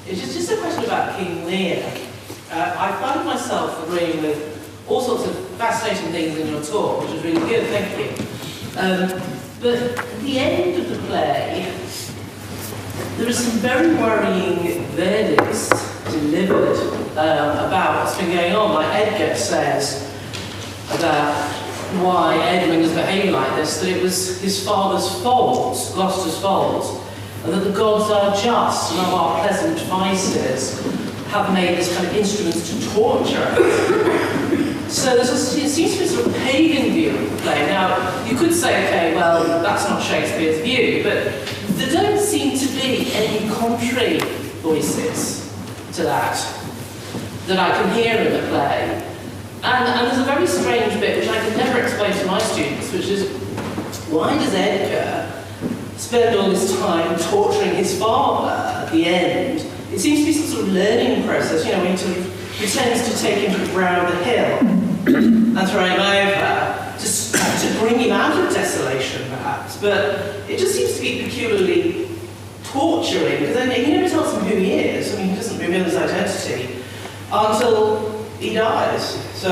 It's just a question about King Lear. I find myself agreeing with all sorts of fascinating things in your talk, which was really good, thank you. But at the end of the play, there are some very worrying verdicts delivered about what's been going on. Like Edgar says about why Edwin is behaving like this, that it was his father's fault, Gloucester's fault, and that the gods are just, and of our pleasant vices have made this kind of instruments to torture. So it seems to be a sort of pagan view of the play. Now, you could say, okay, well, that's not Shakespeare's view, but there don't seem to be any contrary voices to that I can hear in the play. And there's a very strange bit which I can never explain to my students, which is, why does Edgar spend all this time torturing his father at the end? It seems to be some sort of learning process, you know, when he sort of pretends to take him round the hill and throw him over, just to bring him out of desolation, perhaps. But it just seems to be peculiarly torturing, because then he never tells him who he is. I mean, he doesn't reveal his identity until he dies. So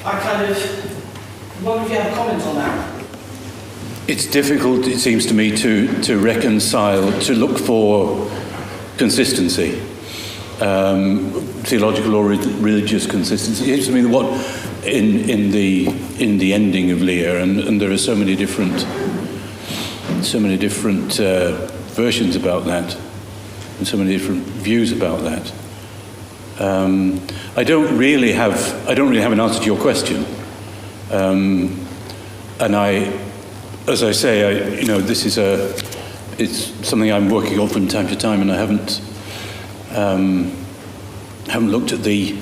I kind of wonder if you have a comment on that. It's difficult, it seems to me, to reconcile, to look for consistency, theological or religious consistency. It seems to me that what in the ending of Lear, and there are so many different versions about that, and so many different views about that. I don't really have an answer to your question, and as I say, this is it's something I'm working on from time to time, and I haven't looked at the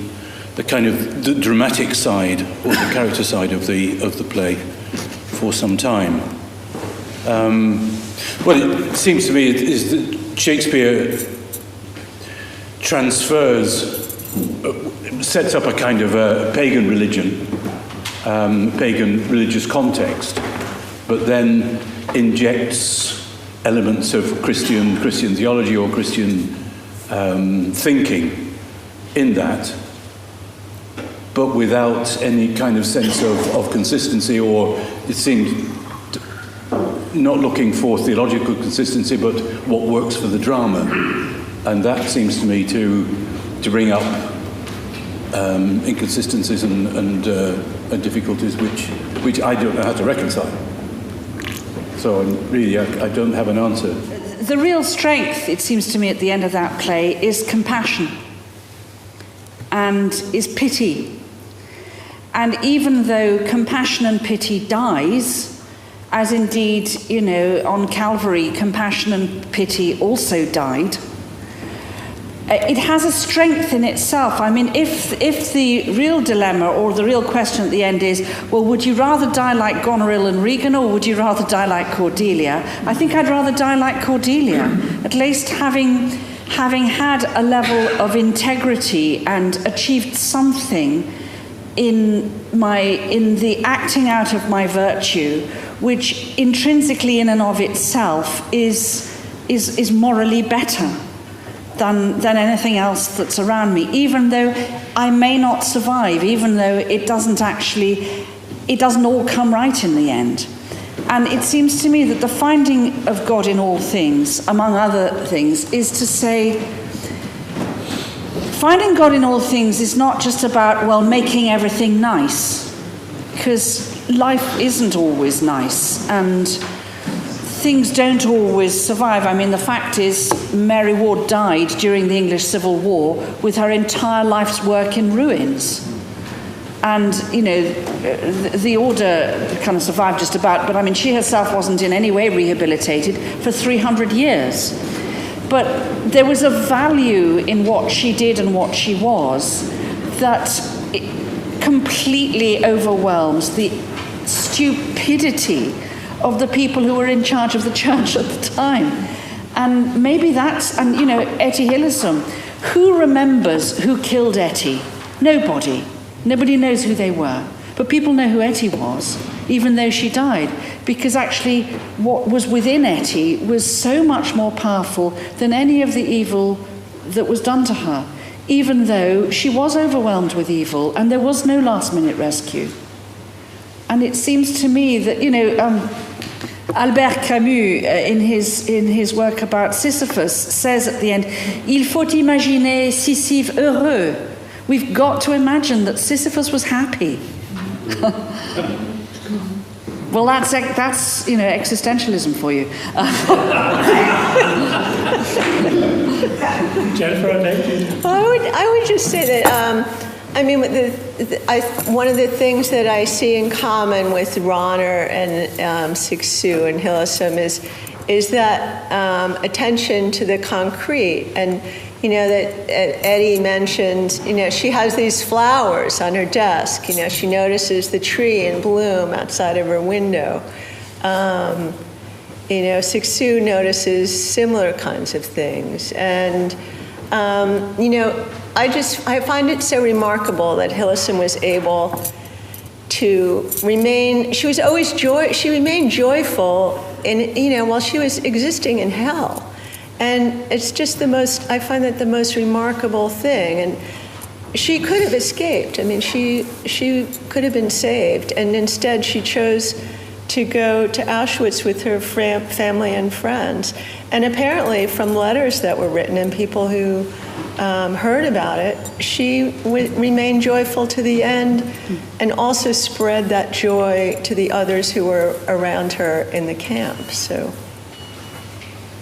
kind of the dramatic side or the character side of the play for some time. What it seems to me is that Shakespeare sets up a kind of a pagan religion, pagan religious context, but then injects elements of Christian theology or Christian thinking in that, but without any kind of sense of consistency, or it seems not looking for theological consistency, but what works for the drama. And that seems to me to bring up inconsistencies and difficulties which I don't know how to reconcile. So really, I don't have an answer. The real strength, it seems to me, at the end of that play is compassion and is pity. And even though compassion and pity dies, as indeed, on Calvary, compassion and pity also died, it has a strength in itself. I mean, if the real dilemma or the real question at the end is, well, would you rather die like Goneril and Regan, or would you rather die like Cordelia? I think I'd rather die like Cordelia, at least having had a level of integrity and achieved something in the acting out of my virtue, which intrinsically in and of itself is morally better than anything else that's around me, even though I may not survive, even though it doesn't all come right in the end. And it seems to me that the finding of God in all things, among other things, is to say, finding God in all things is not just about, making everything nice, because life isn't always nice, and things don't always survive. I mean, the fact is, Mary Ward died during the English Civil War with her entire life's work in ruins. And, the order kind of survived just about, but I mean, she herself wasn't in any way rehabilitated for 300 years. But there was a value in what she did and what she was that completely overwhelms the stupidity of the people who were in charge of the church at the time. And maybe Etty Hillesum. Who remembers who killed Etty? Nobody. Nobody knows who they were. But people know who Etty was, even though she died, because actually what was within Etty was so much more powerful than any of the evil that was done to her, even though she was overwhelmed with evil and there was no last-minute rescue. And it seems to me that, Albert Camus, in his work about Sisyphus, says at the end, "Il faut imaginer Sisyphe heureux." We've got to imagine that Sisyphus was happy. Well, that's existentialism for you. Jennifer, I would just say that one of the things that I see in common with Rahner and Cixous and Hillesum is that attention to the concrete. And that Eddie mentioned, she has these flowers on her desk. She notices the tree in bloom outside of her window. Cixous notices similar kinds of things. And, I find it so remarkable that Hillesum was able to remain, she remained joyful while she was existing in hell. And it's just I find that the most remarkable thing. And she could have escaped. I mean, she could have been saved. And instead she chose to go to Auschwitz with her family and friends. And apparently from letters that were written and people who heard about it, she remained joyful to the end and also spread that joy to the others who were around her in the camp. So,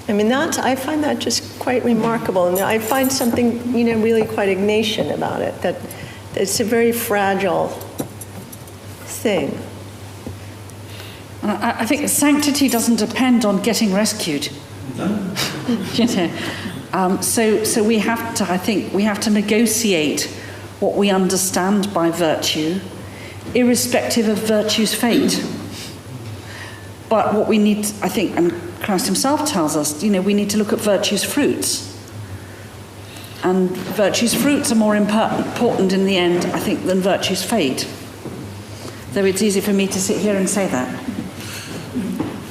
I mean, I find that just quite remarkable. And I find something, really quite Ignatian about it, that it's a very fragile thing. I think sanctity doesn't depend on getting rescued. So we have to, I think, negotiate what we understand by virtue, irrespective of virtue's fate. But what we need, I think, and Christ himself tells us, we need to look at virtue's fruits. And virtue's fruits are more important in the end, I think, than virtue's fate. Though it's easy for me to sit here and say that.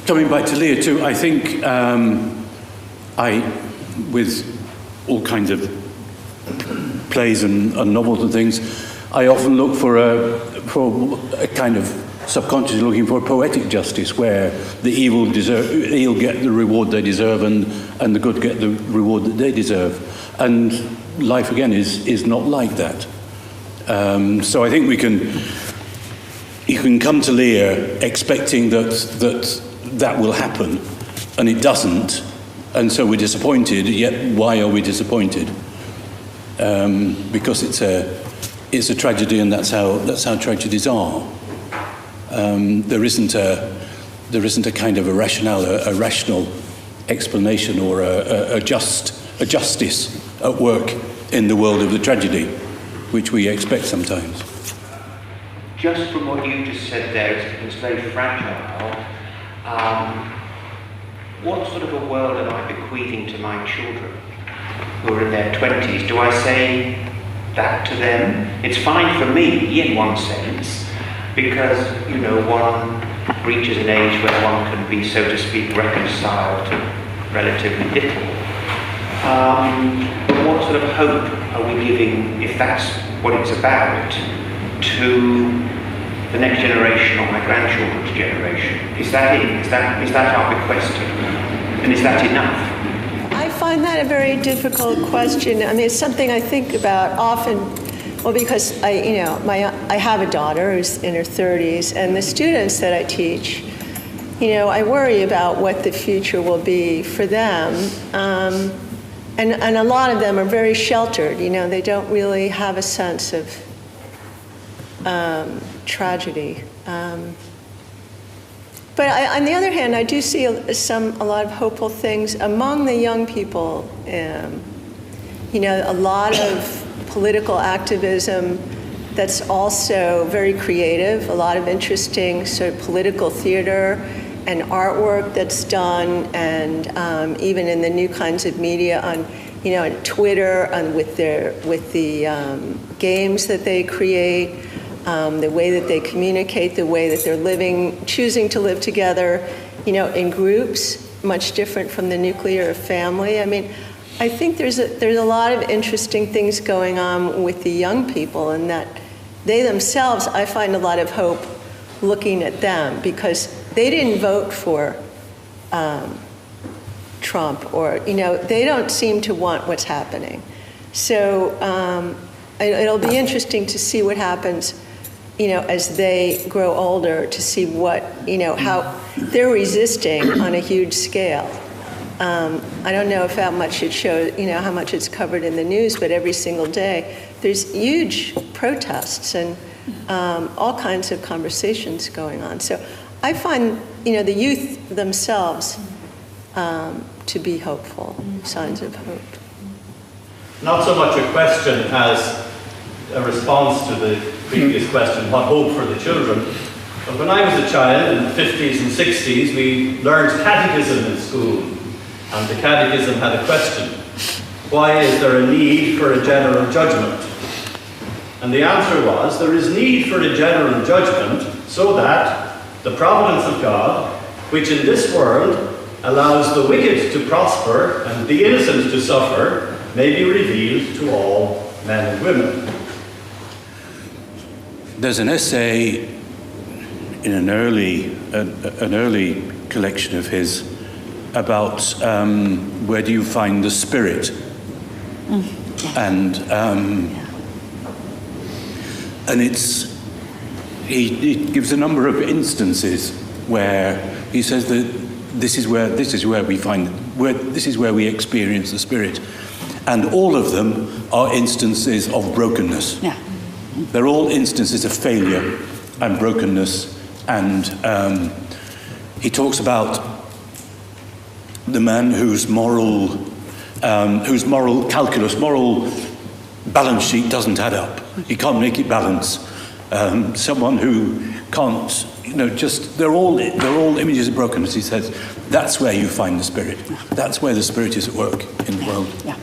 Coming back to Lear too, I think with all kinds of plays and novels and things, I often look for a kind of subconsciously looking for a poetic justice where the evil get the reward they deserve and the good get the reward that they deserve. And life again is not like that. So I think you can come to Lear expecting that will happen, and it doesn't, and so we're disappointed. Yet why are we disappointed? Because it's a tragedy, and that's how tragedies are. There isn't a kind of a rational explanation or a justice at work in the world of the tragedy, which we expect sometimes. Just from what you just said there, it's very fragile. What sort of a world am I bequeathing to my children who are in their 20s? Do I say that to them? It's fine for me, in one sense, because, one reaches an age where one can be, so to speak, reconciled to relatively little. But what sort of hope are we giving, if that's what it's about, to the next generation or my grandchildren's generation? Is that it? Is that our bequest? And is that enough? I find that a very difficult question. I mean, it's something I think about often. Well, because I have a daughter who's in her 30s, and the students that I teach, I worry about what the future will be for them. And a lot of them are very sheltered. They don't really have a sense of tragedy. But on the other hand, I do see a lot of hopeful things among the young people. A lot of political activism that's also very creative, a lot of interesting sort of political theater and artwork that's done, and even in the new kinds of media on Twitter, with the games that they create. The way that they communicate, the way that they're choosing to live together, in groups, much different from the nuclear family. I mean, I think there's a lot of interesting things going on with the young people, and that they themselves, I find a lot of hope looking at them, because they didn't vote for Trump, or, they don't seem to want what's happening. So it'll be interesting to see what happens, as they grow older, to see what, how they're resisting on a huge scale. I don't know how much it shows, how much it's covered in the news, but every single day there's huge protests and all kinds of conversations going on. So I find, the youth themselves to be hopeful, signs of hope. Not so much a question as a response to the previous question, what hope for the children. But when I was a child in the 50s and 60s, we learned catechism in school. And the catechism had a question: why is there a need for a general judgment? And the answer was, there is need for a general judgment so that the providence of God, which in this world allows the wicked to prosper and the innocent to suffer, may be revealed to all men and women. There's an essay in an early collection of his about where do you find the spirit, and he gives a number of instances where he says that this is where we experience the spirit, and all of them are instances of brokenness. Yeah. They're all instances of failure and brokenness, and he talks about the man whose moral calculus, moral balance sheet doesn't add up. He can't make it balance. Someone who can't, they're all images of brokenness. He says that's where you find the spirit. That's where the spirit is at work in the world. Yeah.